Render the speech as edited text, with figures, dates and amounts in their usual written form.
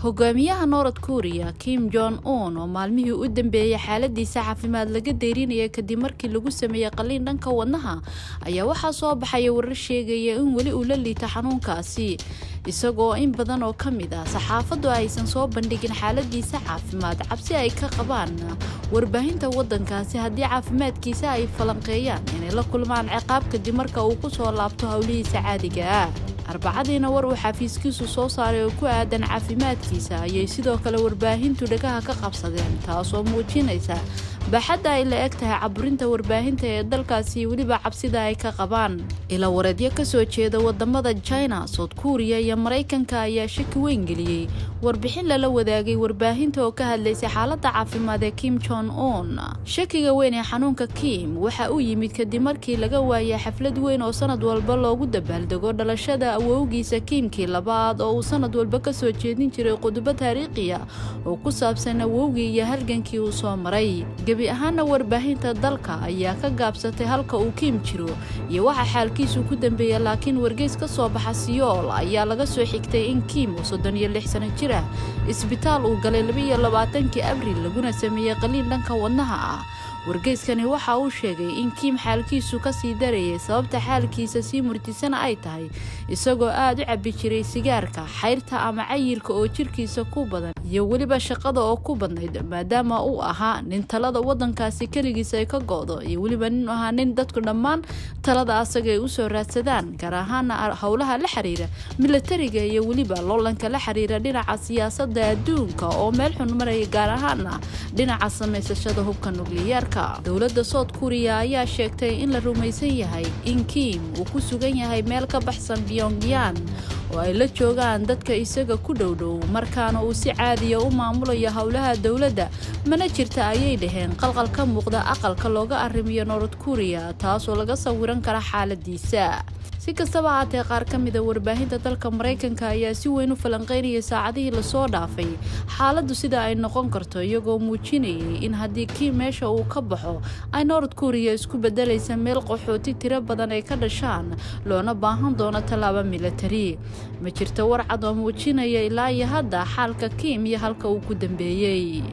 hogaamiyaha North Korea Kim Jong-un oo maalmihii u dambeeyay xaaladiisa caafimaad laga deerinayay kadib markii lagu sameeyay qalliin dhanka wadnaha ayaa waxa soo baxay warar sheegaya in wali uu la liito xanuunkaasi isagoo in badan oo kamid ah saxaafadu aysan soo bandhigin xaaladiisa caafimaad cabsi ay ka qabaan warbaahinta wadankaasi haddii caafimaadkiisa ay falanqeeyaan inay la kulmaan ciqaab kadib marka uu ku soo laabto hawlihiisa caadiga ah arbacadiina war uu xafiiskiisu soo saaray oo ku aadan caafimaadkiisa ayay sidoo kale warbaahintu dhagaha ka qabsadeen taasoo muujinaysa baaxadda ay la eg tahay caburinta warbaahinta ee dalkaasi weliba cabsida ay ka qabaan ila wareedyo ka soo jeeda wadamada China, South Korea iyo Mareykanka ayaa shaki weyn geliyay warbixin lala wadaagay warbaahinta oo ka hadlaysay xaaladda caafimaad ee Kim Jong-un. Shakiga weyn ee xanuunka Kim waxa uu yimid kadib markii laga waayay xaflad weyn oo sanad walba loogu dabaaldego dhalashada awowgiisa Kimkii labaad oo uu sanad walba ka soo jeedin jiray qodobbo taariikhi ah oo ku saabsan awowgii iyo halgankii uu soo maray. gabi ahaana warbaahinta dalka ayaa ka gaabsatay halka uu Kim jiro iyo waxa xaalkiisu ku dambeeyay laakiin wargeys ka soo baxa Seoul ayaa laga soo xigtay in Kim oo 36 sano jir ah isbitaal uu galay 22 Abriil laguna sameeyay qalliin dhanka wadnaha ah. wargeyskani waxa uu sheegay in Kim xaalkiisu ka sii darayay sababta xaalkiisa si murtisan ay tahay isagoo aad u cabi jiray sigaarka xayrta ama cayirka oo jirkiisa ku badan iyo waliba shaqada oo ku badnayd maadaama uu ahaa nin talada wadankaasi kaligiisa ay ka go'do iyo waliba nin ahaa nin dadku dhammaan talada asaga ay u soo raadsadaan gaar ahaan hawlaha la xiriira militariga iyo waliba loolanka la xiriira dhinaca siyaasadda adduunka oo meel xun maray gaar ahaan dhinaca samaysashada hubka nukliyeerka. dowladda South Korea ayaa sheegtay in la rumaysan yahay in Kim uu ku sugan yahay meel ka baxsan Pyongyang oo ay la joogaan dadka isaga ku dhowdhow markaana uu si caadi ah u maamulayo hawlaha dowladda mana jirta ayay dhaheen qalqal ka muuqda aqalka looga arrimiyo North Korea taasoo laga sawiran kara xaaladiisa. si kastaba haatee qaar ka mid ah warbaahinta dalka Mareykanka ayaa si weyn u falanqeynayay saacadihii la soo dhaafay xaaladdu sida ay noqon karto iyagoo muujinayay in haddii Kim meesha uu ka baxo ay North Korea isku bedelaysa meel qaxooti tiro badan ay ka dhashaan loona baahan doono tallaabo militari. ma jirto war cad oo muujinaya ilaa iyo hadda xaalka Kim iyo halka uu ku dambeeyay.